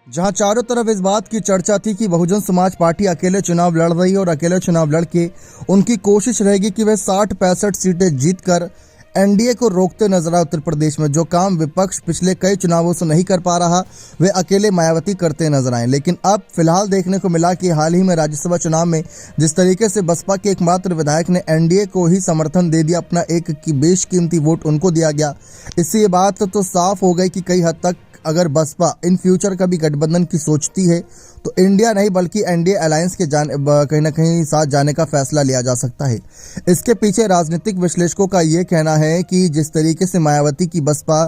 जहां चारों तरफ इस बात की चर्चा थी कि बहुजन समाज पार्टी अकेले चुनाव लड़ रही है और अकेले चुनाव लड़के उनकी कोशिश रहेगी कि वह 60-65 सीटें जीतकर एनडीए को रोकते नजर आए। उत्तर प्रदेश में जो काम विपक्ष पिछले कई चुनावों से नहीं कर पा रहा, वे अकेले मायावती करते नजर आए। लेकिन अब फिलहाल देखने को मिला कि हाल ही में राज्यसभा चुनाव में जिस तरीके से बसपा के एकमात्र विधायक ने एनडीए को ही समर्थन दे दिया, अपना एक की बेशकीमती वोट उनको दिया गया, इससे ये बात तो साफ हो गई कि कई हद तक अगर बसपा इन फ्यूचर का भी गठबंधन की सोचती है तो इंडिया नहीं बल्कि एनडीए अलायंस के कहीं ना कहीं साथ जाने का फैसला लिया जा सकता है। इसके पीछे राजनीतिक विश्लेषकों का ये कहना है कि जिस तरीके से मायावती की बसपा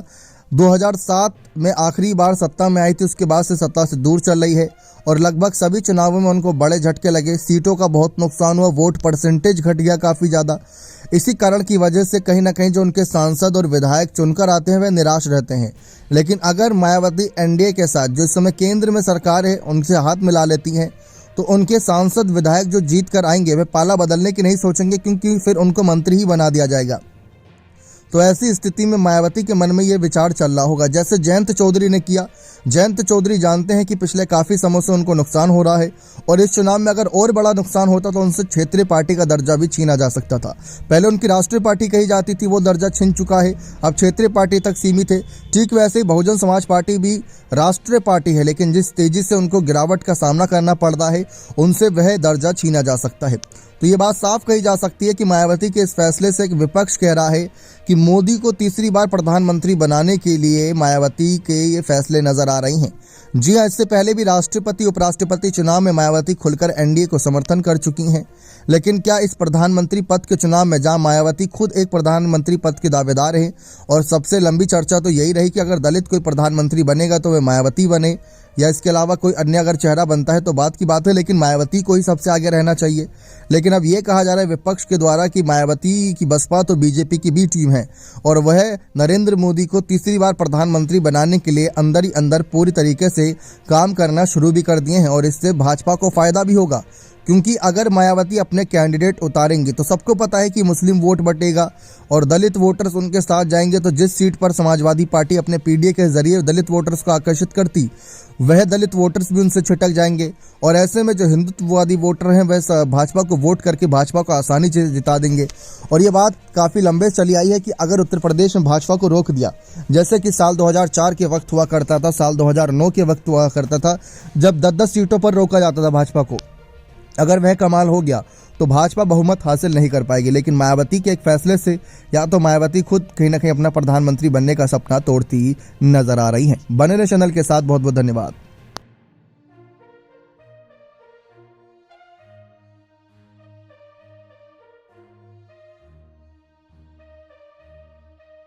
2007 में आखिरी बार सत्ता में आई थी, उसके बाद से सत्ता से दूर चल रही है और लगभग सभी चुनावों में उनको बड़े झटके लगे, सीटों का बहुत नुकसान हुआ, वोट परसेंटेज घट गया काफ़ी ज़्यादा। इसी कारण की वजह से कहीं ना कहीं जो उनके सांसद और विधायक चुनकर आते हैं वे निराश रहते हैं। लेकिन अगर मायावती एनडीए के साथ जो इस समय केंद्र में सरकार है उनसे हाथ मिला लेती हैं तो उनके सांसद विधायक जो जीत कर आएंगे वे पाला बदलने की नहीं सोचेंगे, क्योंकि फिर उनको मंत्री ही बना दिया जाएगा। तो ऐसी स्थिति में मायावती के मन में ये विचार चल रहा होगा, जैसे जयंत चौधरी ने किया। जयंत चौधरी जानते हैं कि पिछले काफ़ी समय से उनको नुकसान हो रहा है और इस चुनाव में अगर और बड़ा नुकसान होता तो उनसे क्षेत्रीय पार्टी का दर्जा भी छीना जा सकता था। पहले उनकी राष्ट्रीय पार्टी कही जाती थी, वो दर्जा छिन चुका है, अब क्षेत्रीय पार्टी तक सीमित है। ठीक वैसे ही बहुजन समाज पार्टी भी राष्ट्रीय पार्टी है, लेकिन जिस तेजी से उनको गिरावट का सामना करना पड़ रहा है उनसे वह दर्जा छीना जा सकता है। तो ये बात साफ कही जा सकती है कि मायावती के इस फैसले से एक विपक्ष कह रहा है कि मोदी को तीसरी बार प्रधानमंत्री बनाने के लिए मायावती के ये फैसले नजर आ रही हैं। जी हाँ, इससे पहले भी राष्ट्रपति उपराष्ट्रपति चुनाव में मायावती खुलकर एनडीए को समर्थन कर चुकी हैं। लेकिन क्या इस प्रधानमंत्री पद के चुनाव में, जहां मायावती खुद एक प्रधानमंत्री पद के दावेदार हैं और सबसे लंबी चर्चा तो यही रही कि अगर दलित कोई प्रधानमंत्री बनेगा तो वह मायावती बने या इसके अलावा कोई अन्य अगर चेहरा बनता है तो बात की बात है, लेकिन मायावती को ही सबसे आगे रहना चाहिए। लेकिन अब ये कहा जा रहा है विपक्ष के द्वारा कि मायावती की बसपा तो बीजेपी की बी टीम है और वह नरेंद्र मोदी को तीसरी बार प्रधानमंत्री बनाने के लिए अंदर ही अंदर पूरी तरीके से काम करना शुरू भी कर दिए हैं और इससे भाजपा को फायदा भी होगा, क्योंकि अगर मायावती अपने कैंडिडेट उतारेंगी तो सबको पता है कि मुस्लिम वोट बटेगा और दलित वोटर्स उनके साथ जाएंगे। तो जिस सीट पर समाजवादी पार्टी अपने पीडीए के जरिए दलित वोटर्स को आकर्षित करती, वह दलित वोटर्स भी उनसे छिटक जाएंगे और ऐसे में जो हिंदुत्ववादी वोटर हैं वह भाजपा को वोट करके भाजपा को आसानी से जिता देंगे। और ये बात काफ़ी लंबे चली आई है कि अगर उत्तर प्रदेश में भाजपा को रोक दिया, जैसे कि साल 2004 के वक्त हुआ करता था, साल 2009 के वक्त हुआ करता था, जब 10-10 सीटों पर रोका जाता था भाजपा को, अगर वह कमाल हो गया तो भाजपा बहुमत हासिल नहीं कर पाएगी। लेकिन मायावती के एक फैसले से या तो मायावती खुद कहीं ना कहीं अपना प्रधानमंत्री बनने का सपना तोड़ती नजर आ रही हैं। बने रहे चैनल के साथ, बहुत बहुत धन्यवाद।